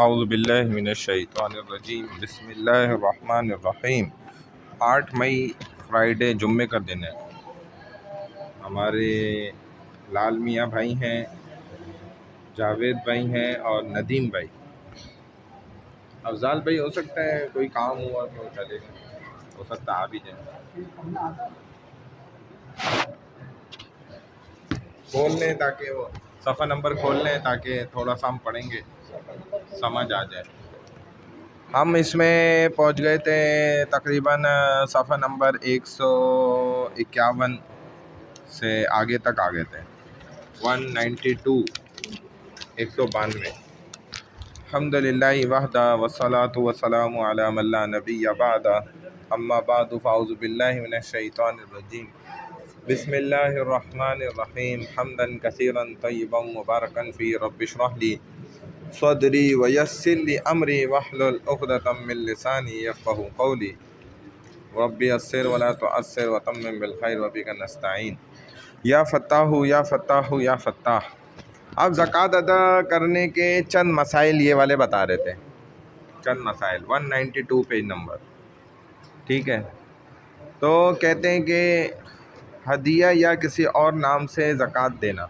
اعوذ باللہ من الشیطان الرجیم بسم اللہ الرحمن الرحیم۔ 8 مئی فرائیڈے جمعے کا دن ہے۔ ہمارے لال میاں بھائی ہیں، جاوید بھائی ہیں اور ندیم بھائی۔ افضال بھائی ہو سکتا ہے کوئی کام ہوا تو چلے گئے، ہو سکتا ہے آ بھی جائیں۔ کھول لیں تاکہ وہ صفحہ نمبر کھول لیں تاکہ تھوڑا سا ہم پڑھیں گے سمجھ آ جائے۔ ہم اس میں پہنچ گئے تھے تقریباً صفحہ نمبر 151 سے آگے تک آ گئے تھے، 192 192۔ الحمدللہ وحدہ والصلاۃ والسلام علی من لا نبی بعدہ، اما بعد فاعوذ باللہ من الشیطان الرجیم بسم اللہ الرحمن الرحیم، حمدا کثیرا طیبا مبارکا فی، رب اشرح لی صدری ویسر لی امری واحلل عقدۃ من لسانی یفقہوا قولی، رب یسر ولا تعسر وتمم بالخیر وبک نستعین، یا فتاح یا فتاح یا فتاح۔ اب زکوٰۃ ادا کرنے کے چند مسائل یہ والے بتا رہے تھے، چند مسائل، 192 پیج نمبر، ٹھیک ہے۔ تو کہتے ہیں کہ ہدیہ یا کسی اور نام سے زکوٰۃ دینا،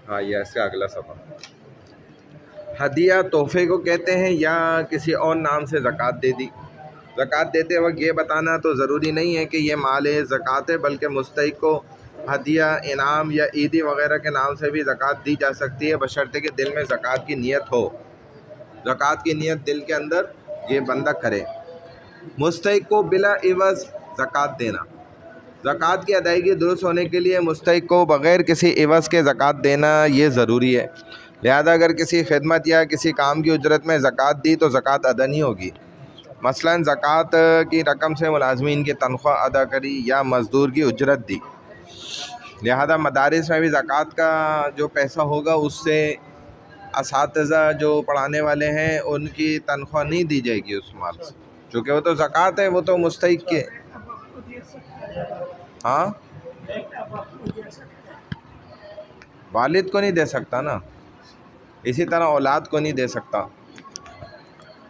ہاں یہ اس کا اگلا صفحہ، ہدیہ تحفے کو کہتے ہیں یا کسی اور نام سے زکوٰۃ دے دی۔ زکوٰۃ دیتے وقت یہ بتانا تو ضروری نہیں ہے کہ یہ مال زکوٰۃ ہے، بلکہ مستحق کو ہدیہ، انعام یا عیدی وغیرہ کے نام سے بھی زکوٰۃ دی جا سکتی ہے، بشرطے کہ دل میں زکوٰۃ کی نیت ہو، زکوٰۃ کی نیت دل کے اندر یہ بندہ کرے۔ مستحق کو بلا عوض زکوٰۃ دینا، زکوٰۃ کی ادائیگی درست ہونے کے لیے مستحق کو بغیر کسی عوض کے زکوٰۃ دینا یہ ضروری ہے، لہذا اگر کسی خدمت یا کسی کام کی اجرت میں زکوٰۃ دی تو زکوٰۃ ادا نہیں ہوگی۔ مثلاً زکوٰۃ کی رقم سے ملازمین کی تنخواہ ادا کری یا مزدور کی اجرت دی، لہذا مدارس میں بھی زکوٰۃ کا جو پیسہ ہوگا اس سے اساتذہ جو پڑھانے والے ہیں ان کی تنخواہ نہیں دی جائے گی اس مال سے، چونکہ وہ تو زکوٰۃ ہے، وہ تو مستحق کے، ہاں والد کو نہیں دے سکتا نا، اسی طرح اولاد کو نہیں دے سکتا۔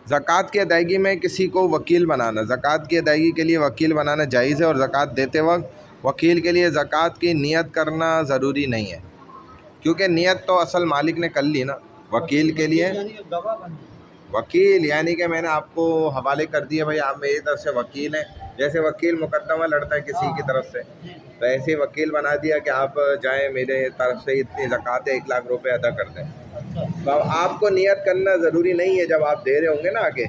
زکوٰۃ کی ادائیگی میں کسی کو وکیل بنانا، زکوٰۃ کی ادائیگی کے لیے وکیل بنانا جائز ہے، اور زکوٰۃ دیتے وقت وکیل کے لیے زکوٰۃ کی نیت کرنا ضروری نہیں ہے، کیونکہ نیت تو اصل مالک نے کر لی نا۔ وکیل کے لیے وکیل یعنی کہ میں نے آپ کو حوالے کر دیے، بھائی آپ میری طرف سے وکیل ہیں، جیسے وکیل مقدمہ لڑتا ہے کسی کی طرف سے، تو ایسے وکیل بنا دیا کہ آپ جائیں میرے طرف سے اتنی زکوٰۃ ہے 1 لاکھ روپے ادا کر دیں۔ تو آپ کو نیت کرنا ضروری نہیں ہے، جب آپ دے رہے ہوں گے نا آگے،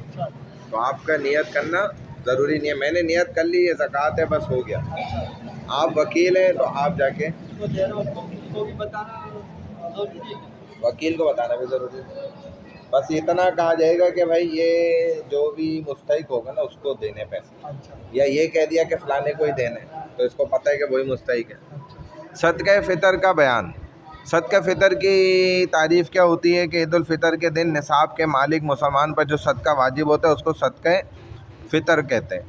تو آپ کا نیت کرنا ضروری نہیں ہے۔ میں نے نیت کر لی، یہ زکوٰۃ ہے، بس ہو گیا۔ آپ وکیل ہیں تو آپ جا کے وکیل کو بتانا بھی ضروری ہے، بس اتنا کہا جائے گا کہ بھائی یہ جو بھی مستحق ہوگا نا اس کو دینے پیسے، یا یہ کہہ دیا کہ فلانے کو ہی دینے، تو اس کو پتہ ہے کہ وہی مستحق ہے۔ صدقہ فطر کا بیان، صدقہ فطر کی تعریف کیا ہوتی ہے کہ عید الفطر کے دن نصاب کے مالک مسلمان پر جو صدقہ واجب ہوتا ہے اس کو صدقہ فطر کہتے ہیں۔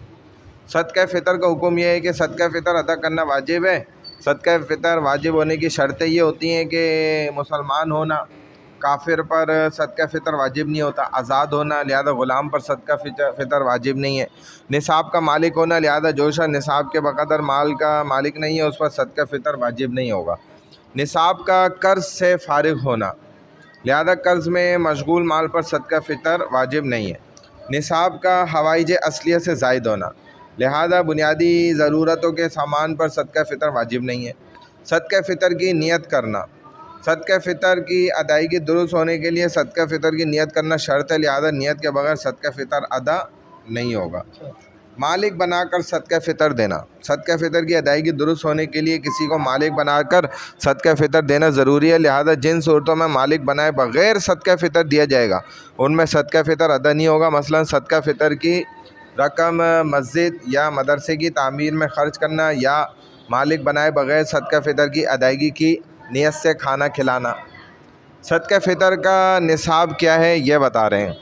صدقہ فطر کا حکم یہ ہے کہ صدقہ فطر ادا کرنا واجب ہے۔ صدقہ فطر واجب ہونے کی شرطیں یہ ہوتی ہیں کہ مسلمان ہونا، کافر پر صدقہ فطر واجب نہیں ہوتا، آزاد ہونا، لہذا غلام پر صدقہ فطر واجب نہیں ہے، نصاب کا مالک ہونا، لہذا جو شخص نصاب کے بقدر مال کا مالک نہیں ہے اس پر صدقہ فطر واجب نہیں ہوگا، نصاب کا قرض سے فارغ ہونا، لہذا قرض میں مشغول مال پر صدقہ فطر واجب نہیں ہے، نصاب کا حوائج اصلیہ سے زائد ہونا، لہذا بنیادی ضرورتوں کے سامان پر صدقہ فطر واجب نہیں ہے، صدقہ فطر کی نیت کرنا، صدقہ فطر کی ادائیگی درست ہونے کے لیے صدقہ فطر کی نیت کرنا شرط ہے، لہذا نیت کے بغیر صدقہ فطر ادا نہیں ہوگا۔ مالک بنا کر صدقہ فطر دینا، صدقہ فطر کی ادائیگی درست ہونے کے لیے کسی کو مالک بنا کر صدقہ فطر دینا ضروری ہے، لہذا جن صورتوں میں مالک بنائے بغیر صدقہ فطر دیا جائے گا ان میں صدقہ فطر ادا نہیں ہوگا۔ مثلا صدقہ فطر کی رقم مسجد یا مدرسے کی تعمیر میں خرچ کرنا، یا مالک بنائے بغیر صدقہ فطر کی ادائیگی کی نیت سے کھانا کھلانا۔ صدقہ فطر کا نصاب کیا ہے یہ بتا رہے ہیں۔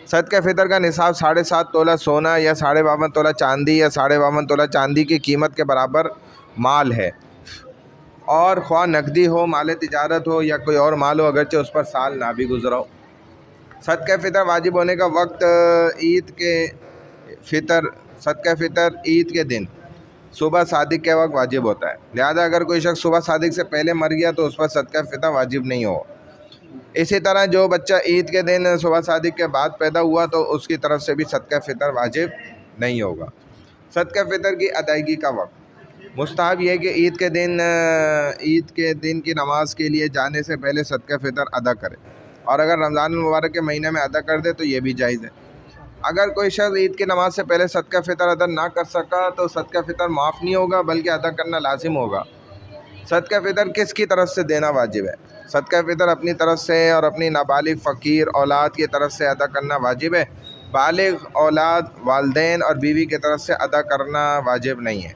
صدقہ فطر کا نصاب 7.5 تولہ سونا یا 52.5 تولہ چاندی یا 52.5 تولہ چاندی کی قیمت کے برابر مال ہے، اور خواہ نقدی ہو، مال تجارت ہو یا کوئی اور مال ہو، اگرچہ اس پر سال نہ بھی گزرا ہو۔ صدقہ فطر واجب ہونے کا وقت صدقہ فطر عید کے دن صبح صادق کے وقت واجب ہوتا ہے، لہذا اگر کوئی شخص صبح صادق سے پہلے مر گیا تو اس پر صدقہ فطر واجب نہیں ہو۔ اسی طرح جو بچہ عید کے دن صبح صادق کے بعد پیدا ہوا تو اس کی طرف سے بھی صدقہ فطر واجب نہیں ہوگا۔ صدقہ فطر کی ادائیگی کا وقت مستحب یہ ہے کہ عید کے دن کی نماز کے لیے جانے سے پہلے صدقہ فطر ادا کرے، اور اگر رمضان المبارک کے مہینے میں ادا کر دے تو یہ بھی جائز ہے۔ اگر کوئی شخص عید کی نماز سے پہلے صدقہ فطر ادا نہ کر سکا تو صدقہ فطر معاف نہیں ہوگا بلکہ ادا کرنا لازم ہوگا۔ صدقہ فطر کس کی طرف سے دینا واجب ہے؟ صدقہ فطر اپنی طرف سے اور اپنی نابالغ فقیر اولاد کی طرف سے ادا کرنا واجب ہے۔ بالغ اولاد، والدین اور بیوی کی طرف سے ادا کرنا واجب نہیں ہے،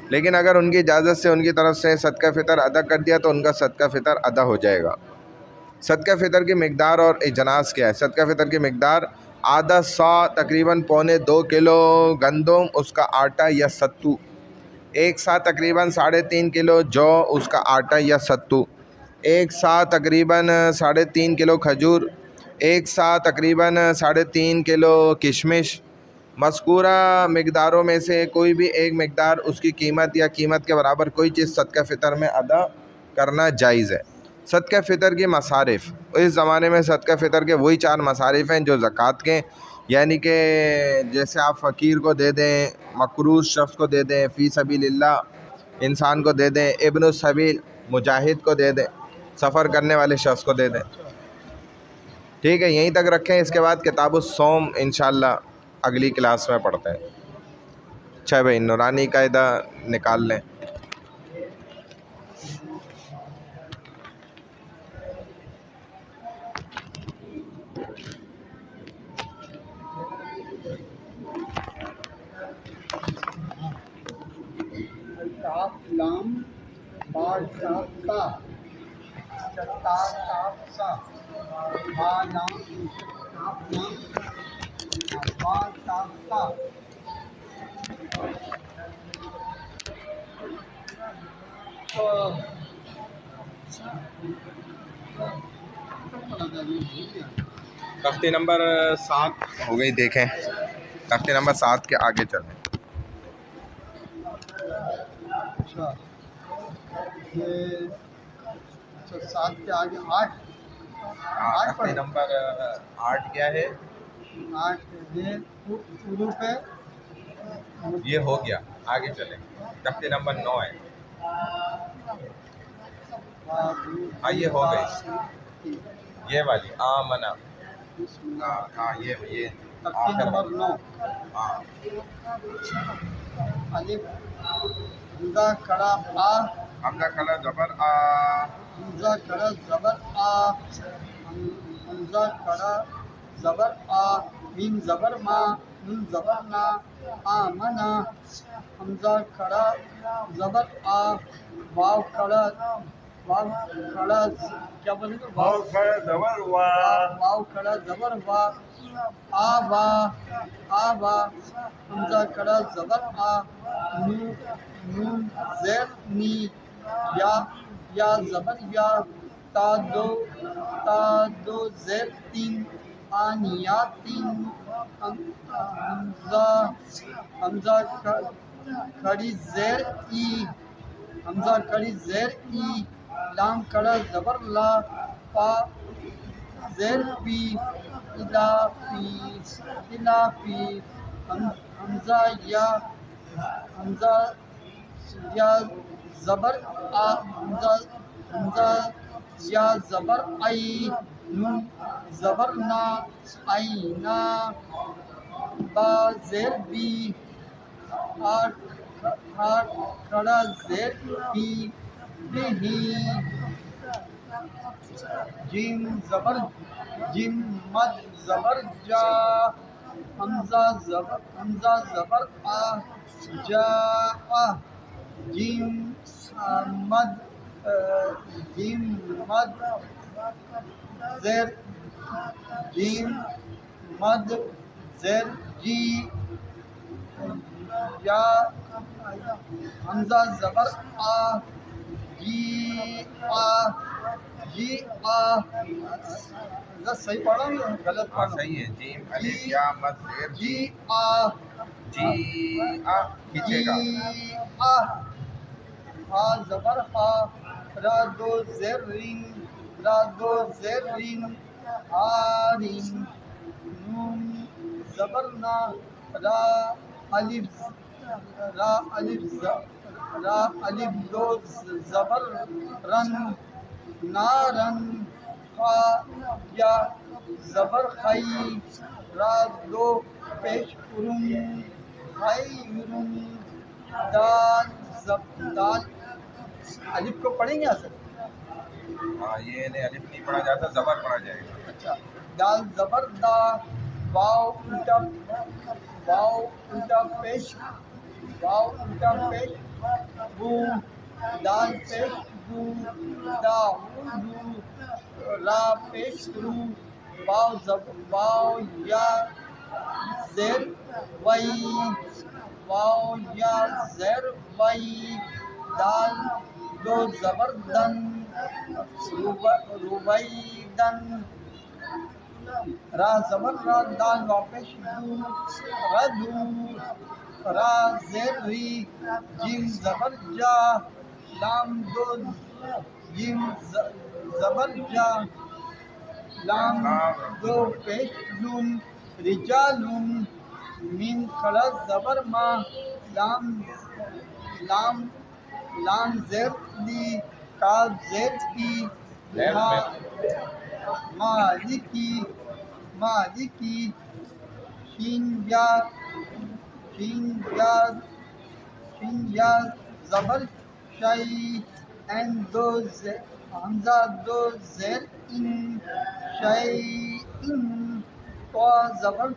لیکن اگر ان کی اجازت سے ان کی طرف سے صدقہ فطر ادا کر دیا تو ان کا صدقہ فطر ادا ہو جائے گا۔ صدقہ فطر کی مقدار اور اجناس کیا ہے؟ صدقہ فطر کی مقدار آدھا سا تقریباً 2.25 کلو گندم اس کا آٹا یا ستو، 1 سا تقریباً 3.5 کلو جو اس کا آٹا یا ستو، 1 سا تقریباً 3.5 کلو کھجور، 1 سا تقریباً 3.5 کلو کشمش۔ مذکورہ مقداروں میں سے کوئی بھی ایک مقدار اس کی قیمت یا قیمت کے برابر کوئی چیز صدقہ فطر میں ادا کرنا جائز ہے۔ صدقہ فطر کی مصارف، اس زمانے میں صدقہ فطر کے وہی 4 مصارف ہیں جو زکوٰۃ کے، یعنی کہ جیسے آپ فقیر کو دے دیں، مقروض شخص کو دے دیں، فی سبیل اللہ انسان کو دے دیں، ابن السبیل مجاہد کو دے دیں، سفر کرنے والے شخص کو دے دیں۔ ٹھیک ہے، یہیں تک رکھیں، اس کے بعد کتاب الصوم انشاءاللہ اگلی کلاس میں پڑھتے ہیں۔ اچھا بھائی، نورانی قاعدہ نکال لیں۔ کاف لام با کاف تا تا کاف سا با لام کاف لام با کاف تا تختی نمبر 7 ہو گئی، دیکھیں تختی نمبر 7 کے آگے چلیں۔ اچھا یہ 7 کے آگے 8 تختی نمبر 8 کیا ہے؟ 8 یہ اردو پہ یہ ہو گیا، آگے چلیں۔ تختی نمبر 9 ہے، ہاں یہ ہو گئی، یہ والی آمنا، ہاں یہ تختی نمبر 9 ہاں الف حمزہ کڑا آ، حمزہ کھڑا زبر آ، حمزہ کڑا زبر آ، حمزہ کڑا زبر آ، میم زبر ما، نون زبر نا، آمنا، حمزہ کڑا زبر آ، واو کڑا کیا بولیں گے؟ واو زبر وا، واو کڑا زبر وا، آوا آوا، حمزہ کڑا زبر آ، نون زیر نی، یا زبر یا، تا دو زیر 3، آنیا 3، حمزہ کھڑی زیر ای، حمزہ کھڑی زیر ای، لام کڑا زبر لا، پا زیر پی، الافی، حمزہ یا زبر آ، حمزہ یا زبر ای، نون زبر نا، اینا، با زیر بی، کھڑا زیر بی، بہی، جیم مد زبر جا، حمزہ زبر آ، جا، جیم مد زیر، جیم مد زیر جی، یا حمزہ زبر آ، جی آ، جی آ صحیح پڑھا ہوں یا غلط ہاں پڑھا؟ صحیح ہے، جیم الف یا مد زیر جی جی آ جی آ پیچھے جی کا آ ہا زبر ہا را دو زیر رین را دو زیر رین ہارین نون زبر نا را الف را الف را الف دو زبر رن نارن خا یا زبر خی را دو پیش رن خیرن دال دال الف کو پڑھیں گے اصل؟ ہاں یہ نہیں الف نہیں پڑھا جاتا، زبر پڑھا جائے گا. اچھا دال زبر دا واو الٹا پیش بو دال پیش بو دا را پیش رو واو یا زیر وئی دال دو زبر دن رویدن را زبر را دال واپس ردو را زیر ری جیم زبر جا لام دو جیم زبر جا لام دو پیش لوم رجالوم مین کھڑا زبر ما لام لام لام زیر لی کاف زیر کی مالکی شین یا زبر شئی این دو حمزہ دو زیر ان شئی ان تو زبر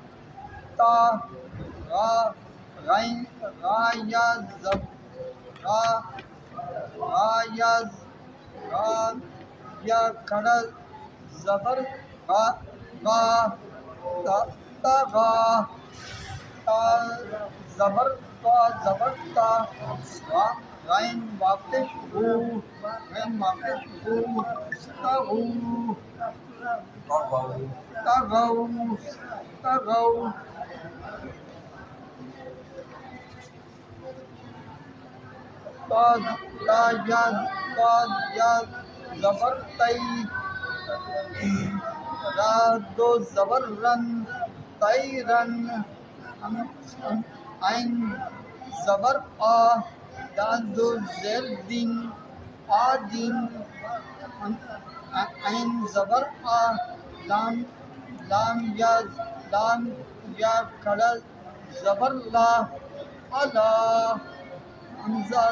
تا غا یا کھڑا زبر غا تا زبر تا غین واپس ہو تغو تا یا زبر تئی را دو زبر رن تیرن عین زبر آ دال دو زیر دن آدین عین زبر آ لام یا کھڑا زبر لا الا حمزہ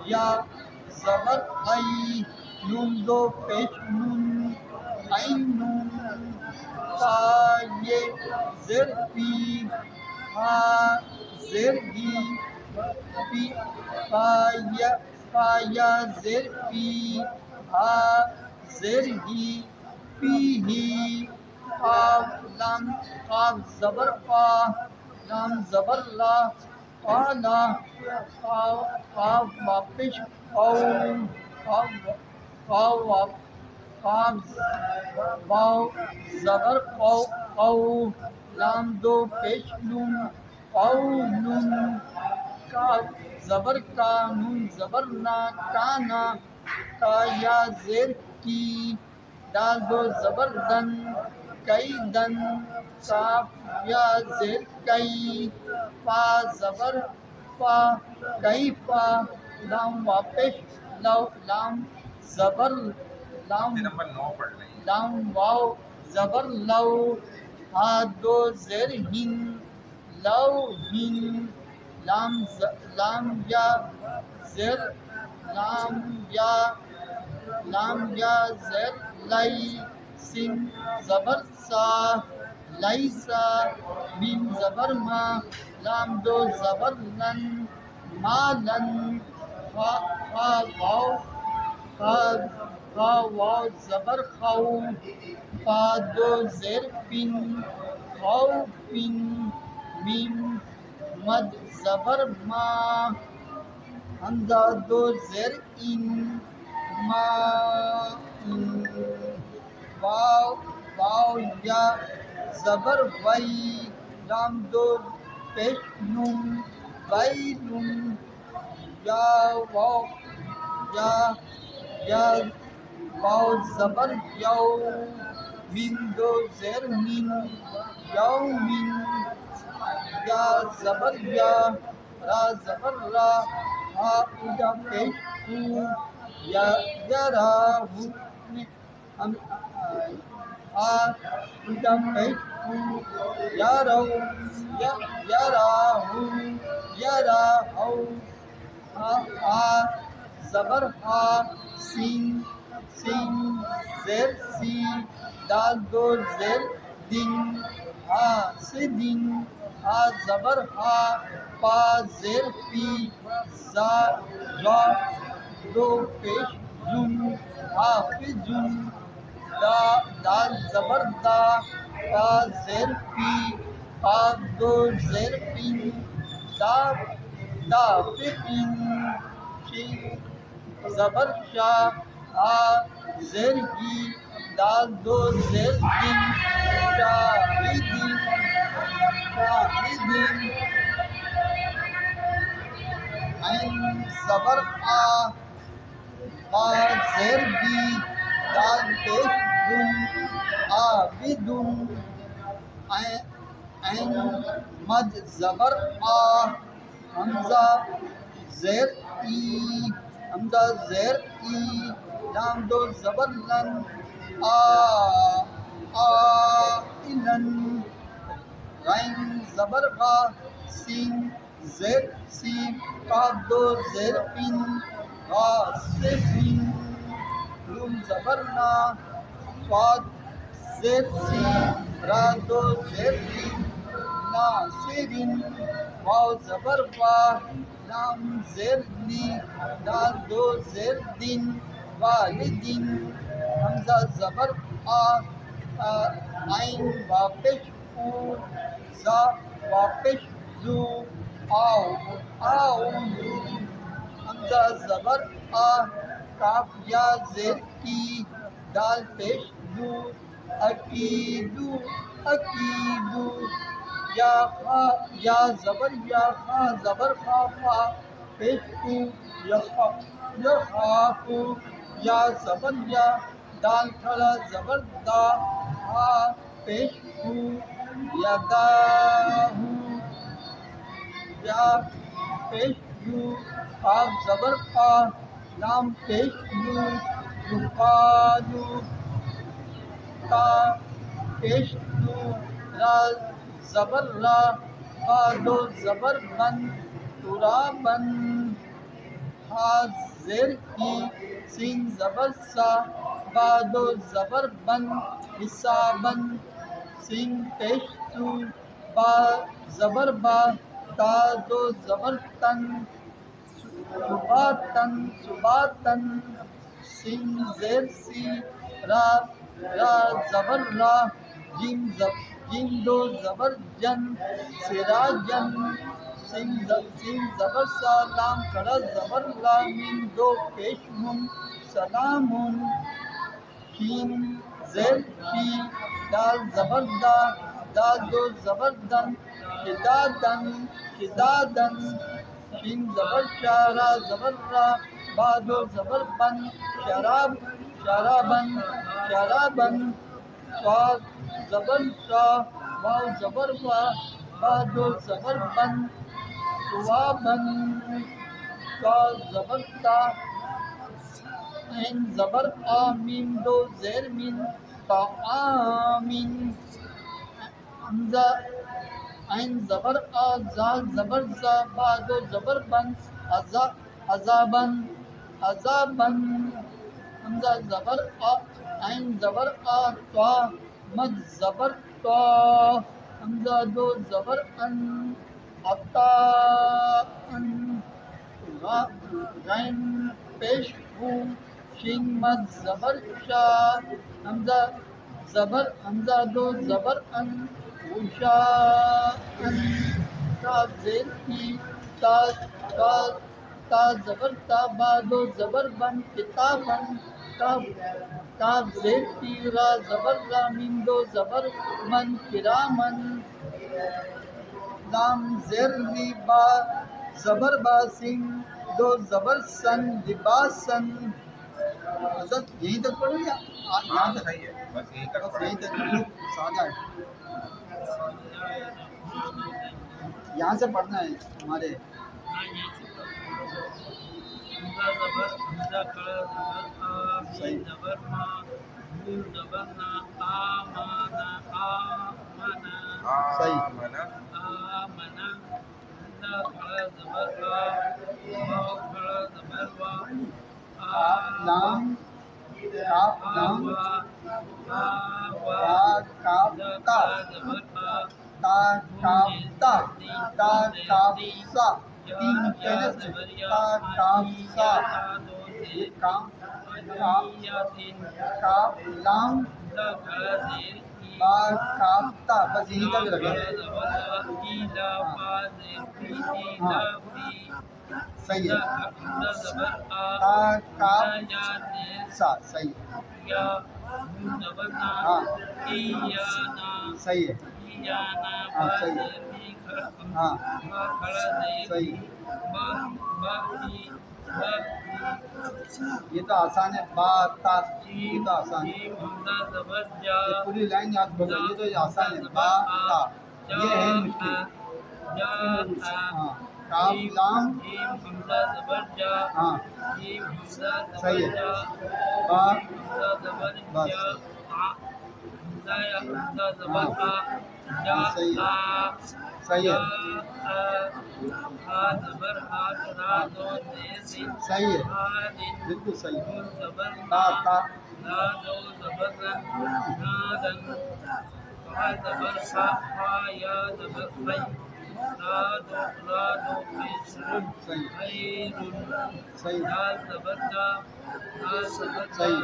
یا زبر ای نون دو پیش نون عین نون تا یہ زیر پی ہا زیر گی پا یا زیر پی ہا زیر گی پی ہی قاف زبر قا لام زبر لا قالا قاف واپس واو زبر قو لام دو پیش لون قولن کاف زبر کا نون زبر نا کانا تا یا زیر کی دال دو زبر دن کئی دن کاف یا زیر کئی پا زبر پا کئی پا لام واپس لام زبر لام نمبر 9 پڑھ لیں. لام واو زبر لو ہا دو زیر ہن لو ہن لام یا زیر لئی سین زبر سا لیسا میم زبر ما لام دو زبر لن مالن خا واو زبر خو پا دو زیر پن خو پن میم مد زبر ما حمزہ دو زیر ان ما ان واو واو یا زبر وی لام دو پیش نون ویلن یا واو یا واو زبر یو میم دو زیر مین یومین یا زبر یا را زبر را ہا ادا پیش ہو یا یراہو ہم آ ادا پیش ہو یارو یراہو یراہو آ زبر ہا سین سین زیر سی دال دو زیر دن ہا سے دن ہا زبر ہا پا زیر پی زا را دو پیش زن حافظن دال زبر دا پا زیر پی پا دو زیر پین دا پین شین زبر شا آ زیر ہی دال دو زیر دن شاہدین شاہدین عین زبر آ زیر بی دال پیش دن عابدن عین مد زبر آ حمزہ زیر ای حمزہ زیر ای لام دو زبر لن آئلن غین زبر غا سین زیر سی قاف دو زیر پن غاصبین نون زبر نا صاد زیر سی را دو زیر پن ناصرین واو زبر وا لام زیر لی دال دو زیر دن والدین حمزہ زبر عین واپش او زا واپش زو آو آؤزو حمزہ زبر کاف یا زیر کی دال پیش دو عقیدو عقیدو یا زبر یا خا زبر خا فا پیش کو یخافو یا زبر یا دال کھڑا زبر دا ہا پیش کو یداہو یا پیش یو قاف زبر قا لام پیش یو یقالو تا پیش یو را زبر را قا دو زبر بن ترابن ہا زیر کی سین زبر سا با دو زبر بن حسابن سین پیش سو با زبر با تا دو زبر تن سباتن سباتن سین زیر سی را زبر را جیم دو زبر جن سراجن سین زبر سا لام کھڑا زبر لا میم دو پیش من سلامن شین زیر شی دال زبر دا دال دو زبر دن شدادن شدادن شین زبر شارا زبر را با دو زبر بن شراب شرابن شرابن صاد زبر شا واو زبر وا با دو زبر بن ثوابن صاد زبر تا عین زبر آ میم دو زیر من طعامن حمزہ عین زبر آ زال زبر زا با دو زبر بن عذابن عذابن حمزہ زبر آ عین زبر آ طا مد زبر طا حمزہ دو زبر ان عطاءن غین پیش ہو شین مد زبر شا حمزہ دو زبر ان وشاءن تا زیر کی تا تا زبر تا با دو زبر بن کتابن کاف زیر تیر را زبر را میم دو زبر من کرامن لام زیر ری با زبر باسن دو زبر سن لباسن. حضرت یہیں تک پڑھو یا یہاں تک؟ صحیح ہے، بس یہی تک بس یہیں تک سادہ ہے، یہاں سے پڑھنا ہے ہمارے. لام کاف لام با کاف تا تا کاف تا تا کاف سا تین تینس تا کاف سا کاف کاف لام با کاف تا. بس یہیں تک رکھیں. ہاں صحیح ہے. تا کاف سا صحیح ہے. ہاں صحیح ہے. ہاں صحیح ہے. ہاں صحیح. یہ تو آسان ہے. با تا یہ تو آسان ہے. یہ پوری لائن یاد کرو. یہ تو آسان ہے. با تا یہ ہے مشکل. ہاں کاف لام ہاں صحیح ہے. با بس ہاں صحیح ہے. صحیح ہے. صحیح ہے. بالکل صحیح. تا تا صحیح صحیح صحیح.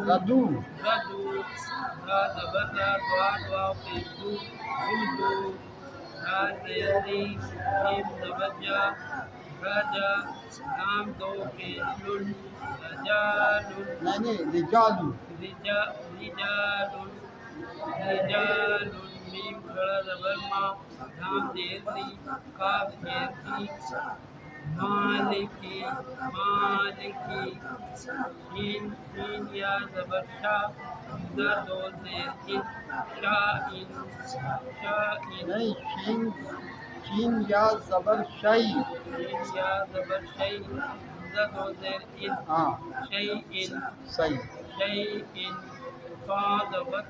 ردو نہیں رجالو. مالکی شین یا زبر شاہ دو زیر نہیں شین یا زبر شئی. یا زبر شئی دو زیر ہاں صحیح. زبر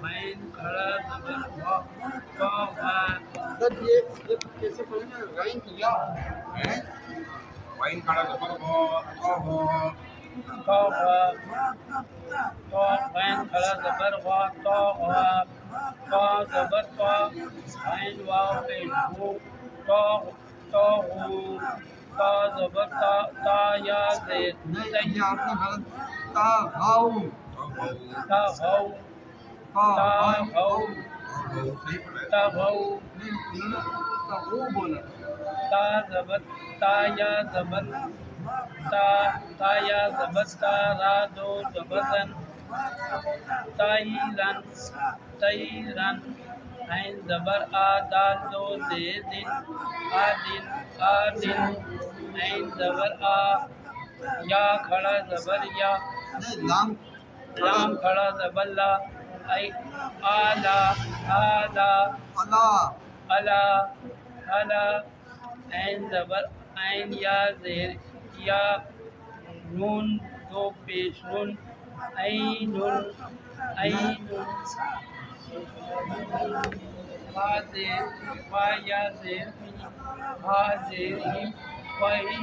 بین کھڑا زبر یہ کیسے پڑھیں گے؟ غین کیا وائن کھڑا زبر بین کھڑا زبر زبر بین واو پیش زبر تا یا زیر نہیں یہ آپ نے غلط. تا غاؤ بولا. تا یا زبر تا را دو زبرن تیرن عین زبر دال دو زیدن آدن عین زبر یا کھڑا زبر یا نہیں لام لام کھڑا زبر لا الا عین زبر عین یا زیر یا نون دو پیش نون عین حاضر فیاضر حاضر فہی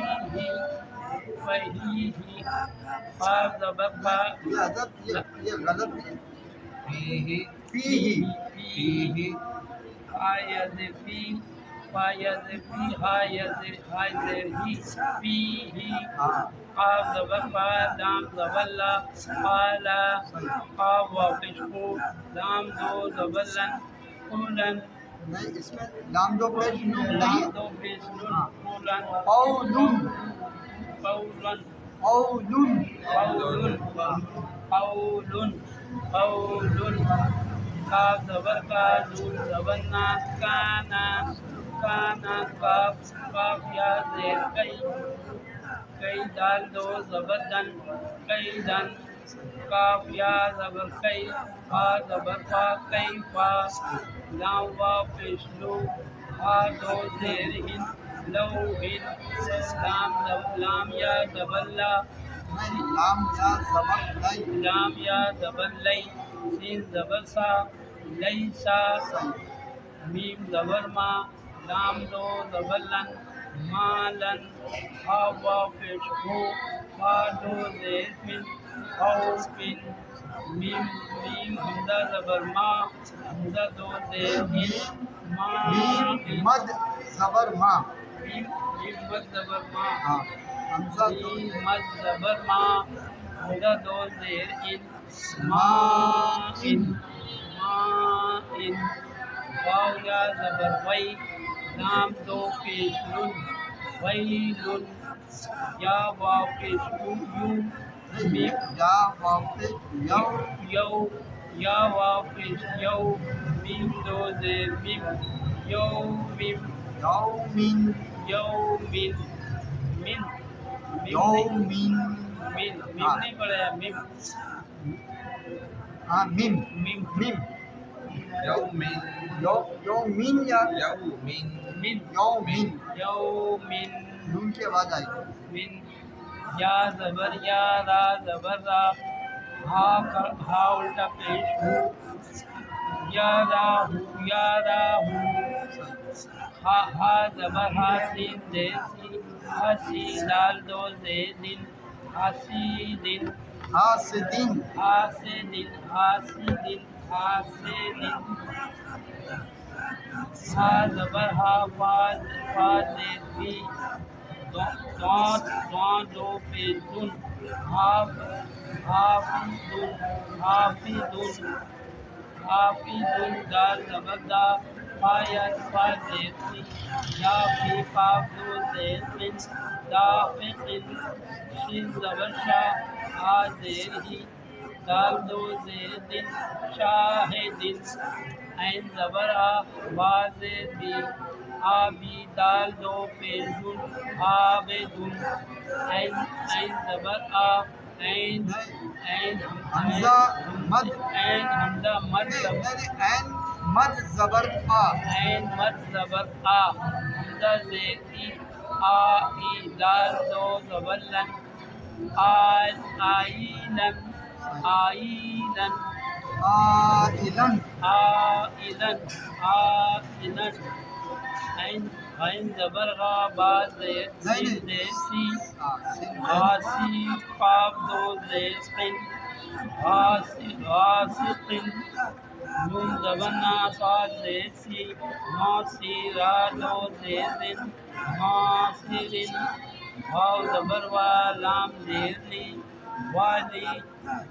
فہی فا زبر فا یہ حضرت یہ غلط ہے. فیہ فیہ فیہ حاضر فی فیاضر فی حاضر حاضر ہی فی ہاں قاف زبر فا لام زبر لا قالا قاف واو پیشکو لام دو زبر لن قولن نہیں اس میں لام دو پیش نون نہیں لام دو پیش نون قولن قولن قولن قولن قولن قولن قولن کاف زبر کا نون زبر نا کانا کانا کاف کاف یا زیر کئی کئی دال دو زبر دن کئی دن کاف یا زبر کئی فا زبر فا کئی فا لام واو پیش لو ہا دو زیر ہن لو ہن لام یا زبر لا نہیں لام یا زبر لئی لام یا زبر لئی سین زبر سا لئی سا میم زبر ما لام دو زبر لن مالن ہا واو پیش ہو ہا دو زیر فن ہو فن میم میم حمزہ زبر ما حمزہ دو زیر ہن ما میم مد زبر ما میم میم مد زبر ما ہاں حمزہ دو میم مد زبر ما حمزہ دو زیر ان ما ان ما ان واو یا زبر وی لام دو پیش لن ویلن یا واو پیش یو میم یا واپس یو یو یا واو پیش یو میم دو زیر میم یو میم یومن یو مین من یومن مین میم نہیں پڑھا میم ہاں میم میم میم یومن یومن یا یومن من یومن یومن نون کے بعد آئی من یا زبر یا را زبر را ہا الٹا پیش ہو یا راہو ہا زبر ہا سین زیر سی ہسی دال دو زیر دن ہسی دن حاسدین حاسدن حاسدن حاسدن ہا زبر ہا فا زیر فی دو پیش دن حافظن حافظن دال زبر دا فا زیر فی یا فی قاف دو زیر فن دافقن شین زبر شا آ زیر ہی دال دو زیر دن شاہدن عین زبر آ با زیر دی آبی دال دو پیش دن آبدن عین زبر آ عین حمزہ مد عین حمزہ مد نہیں این مد زبر آ عین مد زبر آ حمزہ زیر ای آ ای دال دو زبر لن آئیلن آئیلن آئلن آئلن آئلن عین زبر غا با زیر سین زیر سی غاسی قاف دو زیر قن غاسقن نون زبر نا صاد زیر سی ناسی را دو زیر دن ناصرن واو زبر وا لام زیر لی والی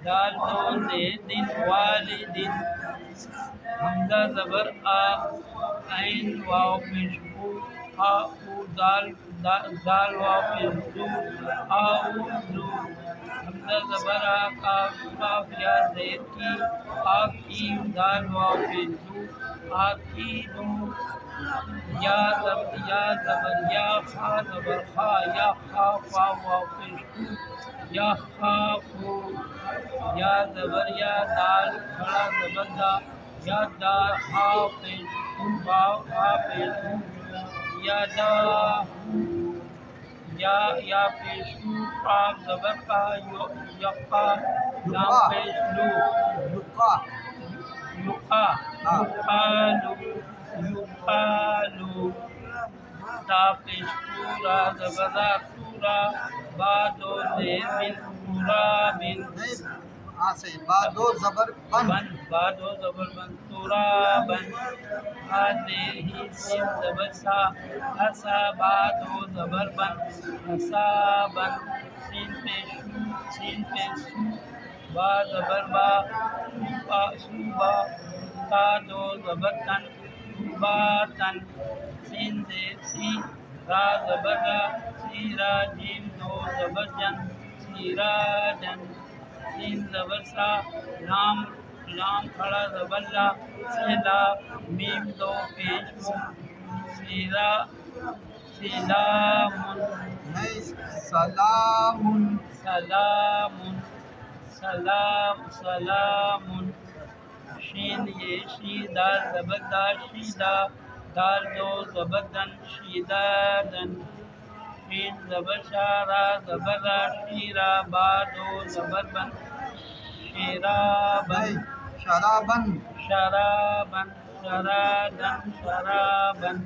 دال دو زیر دن والدن حمزہ زبر آ عین واو پیش او آ او دال واو پیش دو آؤزو حمزہ زبر آ کاف یا زیر کی آکی دال واو پیش دو آکیدو یا زبر یا خا زبر خا یا خا واو پیش دو یا خافو یا زبر یا دال کھڑا زبر دا یا دا ہا پیش واو ہا پیش یا دا یا پیش قاف زبر کا یقا لام پیش لو یقا یقا یقالو یقالو تاقشتورا زبرا تورا بادو زیبن ترابن بادو زبر بن بن بادو زبر بن ترابن آتے ہی سین زبر سا اسا بادو زبر بن اسابن سین پیشو با زبر با صوبا تا دو زبر تن صوباتن سین زیر سی را زبر را سیرا جیم دو زبر جن سیراجن سین زبر سا لام لام کھڑا زبر لا سیلا میم دو پیش سیرا سلامن سلام سلامن سلام سلامن شین یہ شیدہ زبردہ شیدہ دال دو زبردن شیدادن شین زبر شارا زبرہ شیرا با دو زبربن شیرابن شرابن شرابن شرادن شرابن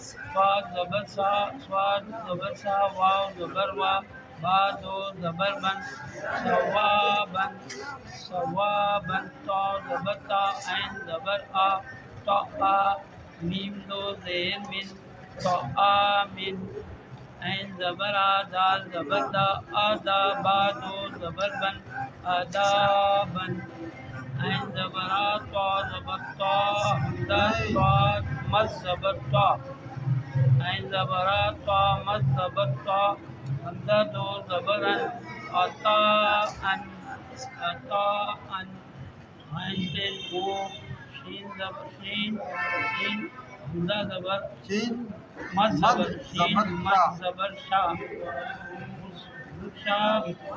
سواد زبر سا واو زبر وا با دو زبر بن ثوابن ثوابن تا زبر تا عین زبر آ تا آ میم دو زیر من تا آمن عین زبر آ دال زبر دا آدا با دو زبر بن آدابن عین زبر آ تا زبر تا دا تا مز زبر تا عین زبر آ تا مز زبر تا حمزہ دو زبرن عطاءن عطاءن عین تین کو شین زبر شین حمزہ زبر شین مد زبر مد شین زبر مد شا زبر شا شا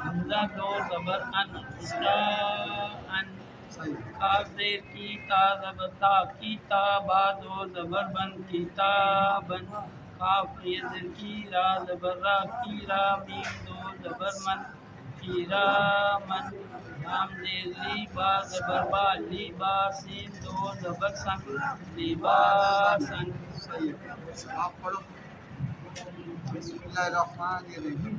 حمزہ دو زبر ان شاءن صحیح کاف زیر کی تا زبر تا کی تا با دو زبر بن کتابن کاف یہ زیر کی را زبر را کی را میم دو زبر من کرامن لام زیر لی با زبر با لی با سین دو زبر سن لباسن صحیح آپ پڑھو بسم اللہ الرحمن الرحیم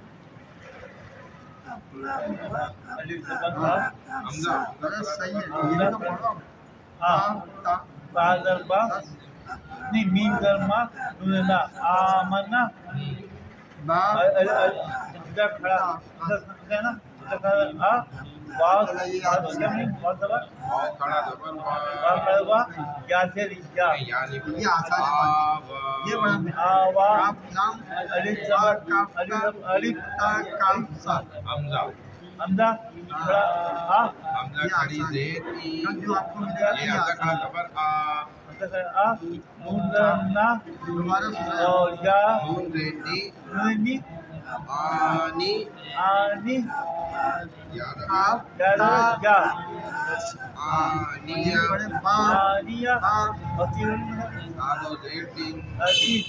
حمزہ ارے صحیح ہے یہ تو پڑھو ہاں تا با ضربہ نہیں میم ضربہ نون لا آمنا با ادھر کھڑا ادھر ہے نا ادھر کھڑا آ واو زبر واو کھڑا زبر واو کھڑا ہوا یا سے یا یعنی یہ آسان ہے یہ بڑا آ وا کاف لام الف زبر الف تا کاف سا حمزہ حمزہ کھڑا آ حمزہ کھڑی زیر ای جو آپ کو ملا یہ حمزہ کھڑا زبر آ ادھر آ نون نا دوبارہ سنا اور یا نون زیر نی نونی آنی آنی یاد کاف یا یا آنیہ بڑے با آنیہ با وسیل دالو زیر تین عزیز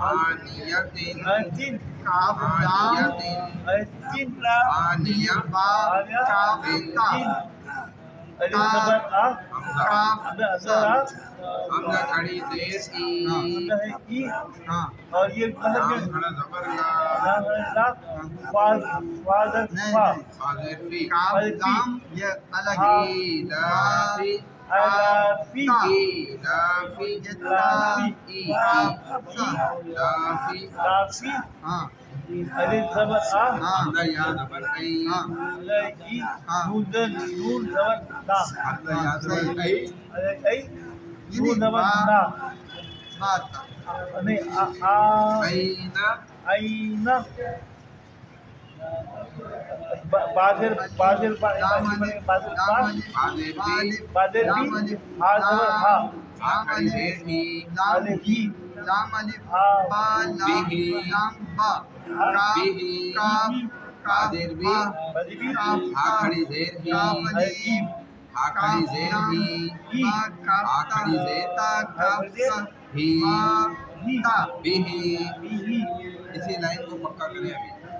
آنیتن عزیز کاف لام آنیتن عزیز آنیہ با کاف تا علی صبر آ کاف اثر آ حمزہ کھڑی زیر ای ہے ای ہاں اور یہ مطلب لام کہ کھڑا زبر لا لا فاز فاز نہیں فا نہیں حاضر فی کاف لام یہ الگ ہے ای لافی الافی ای لافی یہ تا ای کاف سا لافی کافی ہاں علی صبر آ ہاں حمزہ یا زبر ای ہاں علی نون نون زبر لا حمزہ یا زبر ای ای نون زبر لا بات نہیں آ اینا عین بادر بادر بادر حاضر فی بادر بھی ہا زبر ہا ہا کھڑی زیر ای الفی لام الف ہا با لام لام با کاف بیہی کاف حاضر بھی بدی بھی کاف ہا کھڑی زیر ای کاف الف ہا کھڑی زیر ای با کاف ہا تا کھڑی زیر تا کاف سا ہی با تا بیہی بھی اسی لائن کو پکا کریں ابھی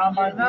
آمنا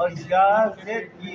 اور یا سے یہ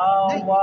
آوا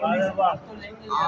آوا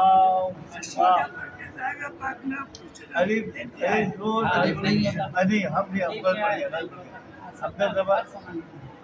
آوا الف نون الف نہیں ہے نہیں ہم نے افضل پڑھی ہے افضل زبر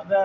افضل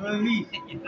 نوری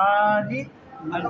آنی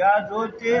یا دو سے یا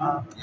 ہاں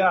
یا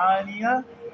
آنیہ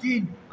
تین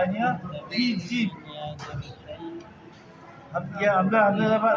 آنیہ تین تین اب یہ حملہ زبر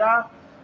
لا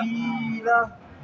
إيلا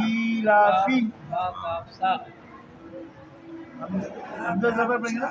إيلا في حمزة زبر بنگلا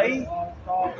أي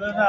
لنا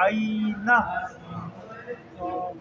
أين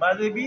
بعد بي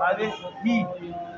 بعد بي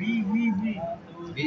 بي بي بي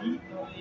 بي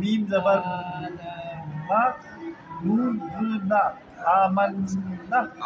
ميم زبر ما نون نا آمنا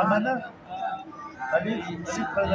آمنا ألف زبر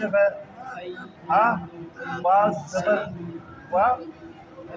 زبر آ واو زبر واو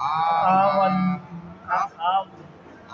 آون آم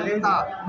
ألف